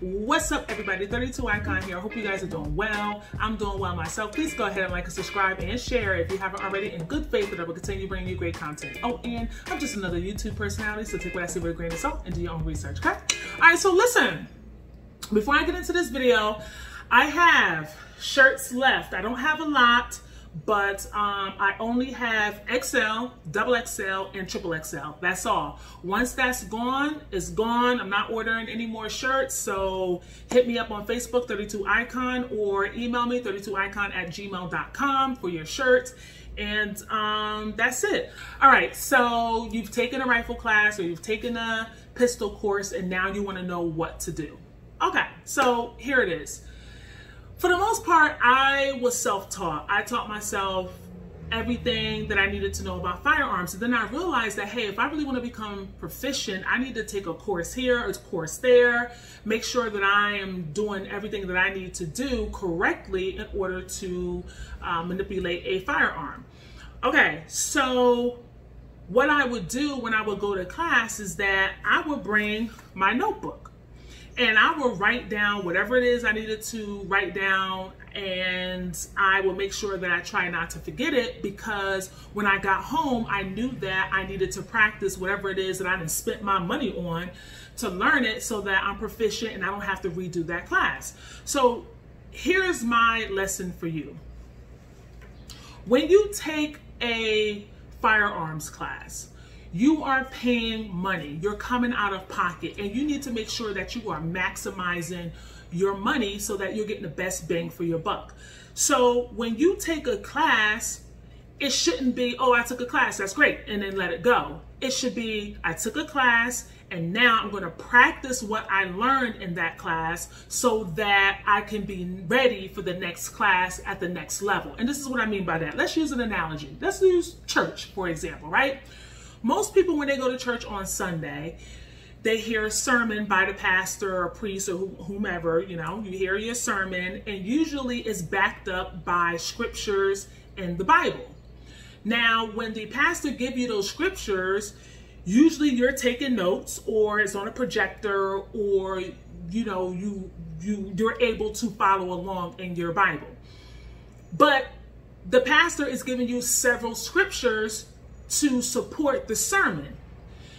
What's up, everybody? 32 Icon here. I hope you guys are doing well. I'm doing well myself. Please go ahead and like and subscribe and share if you haven't already, in good faith that I will continue bringing you great content. Oh, and I'm just another YouTube personality, so take what I say with a grain of salt and do your own research, okay? All right, so listen, before I get into this video, I have shirts left. I don't have a lot, but I only have XL, double XL, and triple XL. That's all. Once that's gone, it's gone. I'm not ordering any more shirts, so hit me up on Facebook, 32 Icon, or email me, 32icon@gmail.com for your shirts. And that's it. All right, so you've taken a rifle class or you've taken a pistol course, and now you want to know what to do. Okay, so here it is. For the most part, I was self-taught. I taught myself everything that I needed to know about firearms. And then I realized that, hey, if I really want to become proficient, I need to take a course here, a course there, make sure that I am doing everything that I need to do correctly in order to manipulate a firearm. Okay, so what I would do when I would go to class is that I would bring my notebook. And I will write down whatever it is I needed to write down, and I will make sure that I try not to forget it, because when I got home, I knew that I needed to practice whatever it is that I done spent my money on to learn it, so that I'm proficient and I don't have to redo that class. So here's my lesson for you. When you take a firearms class, you are paying money, you're coming out of pocket, and you need to make sure that you are maximizing your money so that you're getting the best bang for your buck. So when you take a class, it shouldn't be, oh, I took a class, that's great, and then let it go. It should be, I took a class, and now I'm gonna practice what I learned in that class so that I can be ready for the next class at the next level. And this is what I mean by that. Let's use an analogy. Let's use church, for example, right? Most people, when they go to church on Sunday, they hear a sermon by the pastor or priest or whomever, you know, you hear your sermon, and usually it's backed up by scriptures in the Bible. Now, when the pastor gives you those scriptures, usually you're taking notes, or it's on a projector, or, you know, you're able to follow along in your Bible. But the pastor is giving you several scriptures to support the sermon,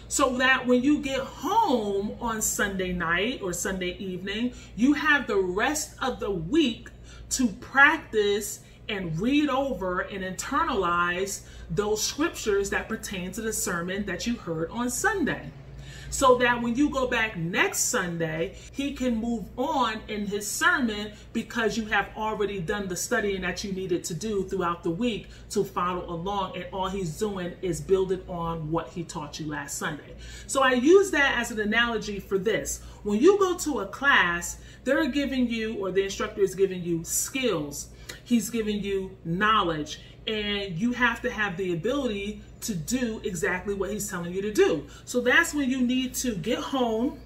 so that when you get home on Sunday night or Sunday evening, you have the rest of the week to practice and read over and internalize those scriptures that pertain to the sermon that you heard on Sunday. So that when you go back next Sunday, he can move on in his sermon, because you have already done the studying that you needed to do throughout the week to follow along, and all he's doing is building on what he taught you last Sunday. So I use that as an analogy for this. When you go to a class, they're giving you, or the instructor is giving you, skills. He's giving you knowledge, and you have to have the ability to do exactly what he's telling you to do. So that's when you need to get home,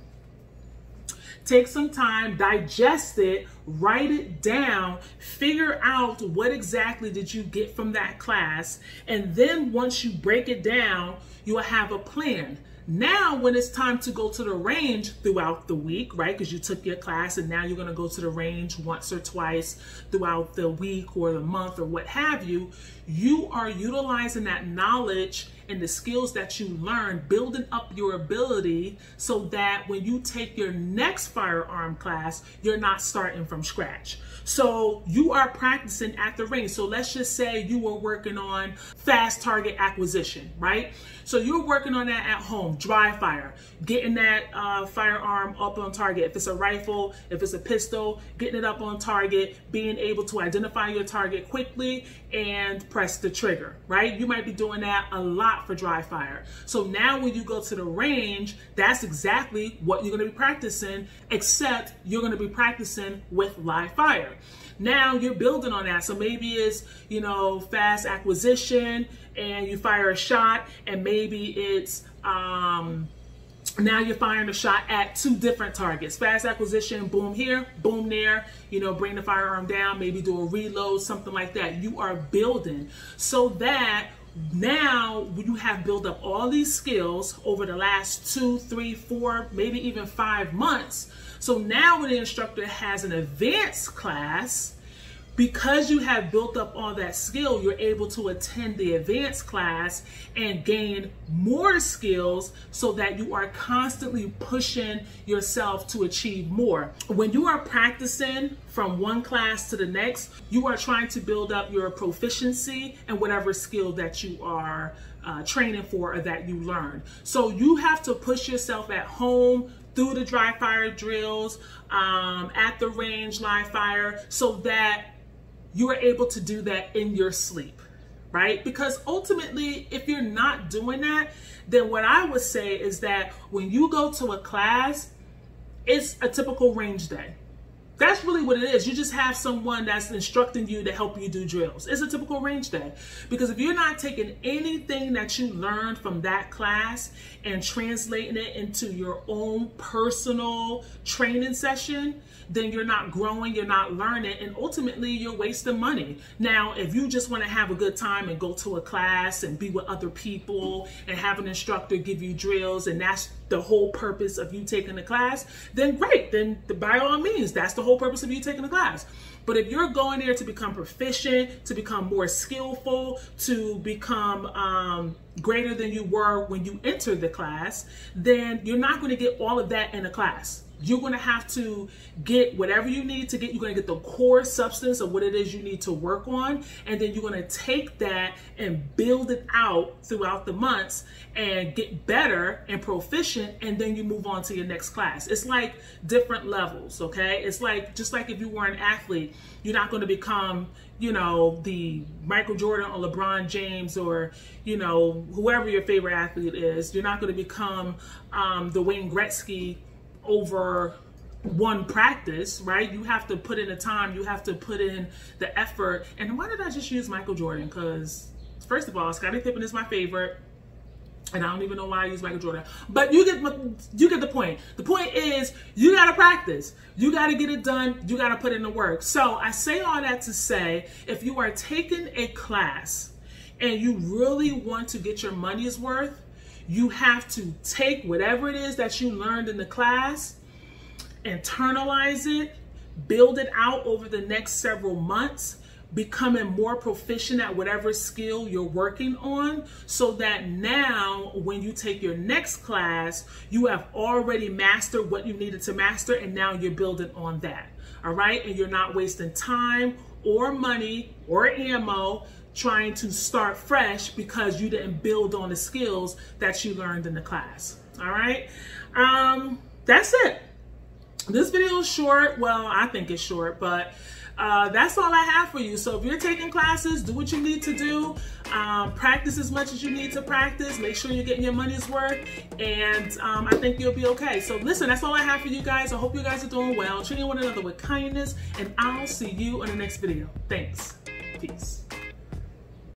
take some time, digest it, write it down, figure out what exactly did you get from that class. And then once you break it down, you'll have a plan. Now, when it's time to go to the range throughout the week, right? Because you took your class and now you're going to go to the range once or twice throughout the week or the month or what have you, you are utilizing that knowledge and the skills that you learned, building up your ability so that when you take your next firearm class, you're not starting from scratch. So you are practicing at the range. So let's just say you were working on fast target acquisition, right? So you're working on that at home, dry fire, getting that firearm up on target. If it's a rifle, if it's a pistol, getting it up on target, being able to identify your target quickly and press the trigger, right? You might be doing that a lot for dry fire. So now when you go to the range, that's exactly what you're going to be practicing, except you're going to be practicing with live fire. Now you're building on that. So maybe it's, you know, fast acquisition and you fire a shot, and maybe it's now you're firing a shot at two different targets. Fast acquisition, boom here, boom there, you know, bring the firearm down, maybe do a reload, something like that. You are building so that now you have built up all these skills over the last 2, 3, 4, maybe even 5 months, So now when the instructor has an advanced class, because you have built up all that skill, you're able to attend the advanced class and gain more skills so that you are constantly pushing yourself to achieve more. When you are practicing from one class to the next, you are trying to build up your proficiency in whatever skill that you are training for or that you learn. So you have to push yourself at home, through the dry fire drills, at the range live fire, so that you are able to do that in your sleep, right? Because ultimately, if you're not doing that, then what I would say is that when you go to a class, it's a typical range day. That's really what it is. You just have someone that's instructing you to help you do drills. It's a typical range day. Because if you're not taking anything that you learned from that class and translating it into your own personal training session, then you're not growing, you're not learning, and ultimately you're wasting money. Now, if you just want to have a good time and go to a class and be with other people and have an instructor give you drills, and that's the whole purpose of you taking the class, then great. Then by all means, that's the whole purpose of you taking the class. But if you're going there to become proficient, to become more skillful, to become greater than you were when you entered the class, then you're not going to get all of that in a class. You're going to have to get whatever you need to get. You're going to get the core substance of what it is you need to work on. And then you're going to take that and build it out throughout the months and get better and proficient. And then you move on to your next class. It's like different levels, okay? It's like, just like if you were an athlete, you're not going to become, you know, the Michael Jordan or LeBron James or, you know, whoever your favorite athlete is. You're not going to become the Wayne Gretzky over one practice, right? You have to put in the time, you have to put in the effort. And why did I just use Michael Jordan? Because first of all, Scottie Pippen is my favorite, and I don't even know why I use Michael Jordan. But you get the point. The point is, you gotta practice. You gotta get it done. You gotta put in the work. So I say all that to say, if you are taking a class and you really want to get your money's worth, you have to take whatever it is that you learned in the class, internalize it, build it out over the next several months, becoming more proficient at whatever skill you're working on, so that now when you take your next class, you have already mastered what you needed to master, and now you're building on that, all right? And you're not wasting time or money or ammo trying to start fresh because you didn't build on the skills that you learned in the class. All right, that's it. This video is short. Well, I think it's short, but that's all I have for you. So if you're taking classes, do what you need to do. Practice as much as you need to practice. Make sure you're getting your money's worth, and I think you'll be okay. So listen, that's all I have for you guys. I hope you guys are doing well, treating one another with kindness, and I'll see you in the next video. Thanks. Peace.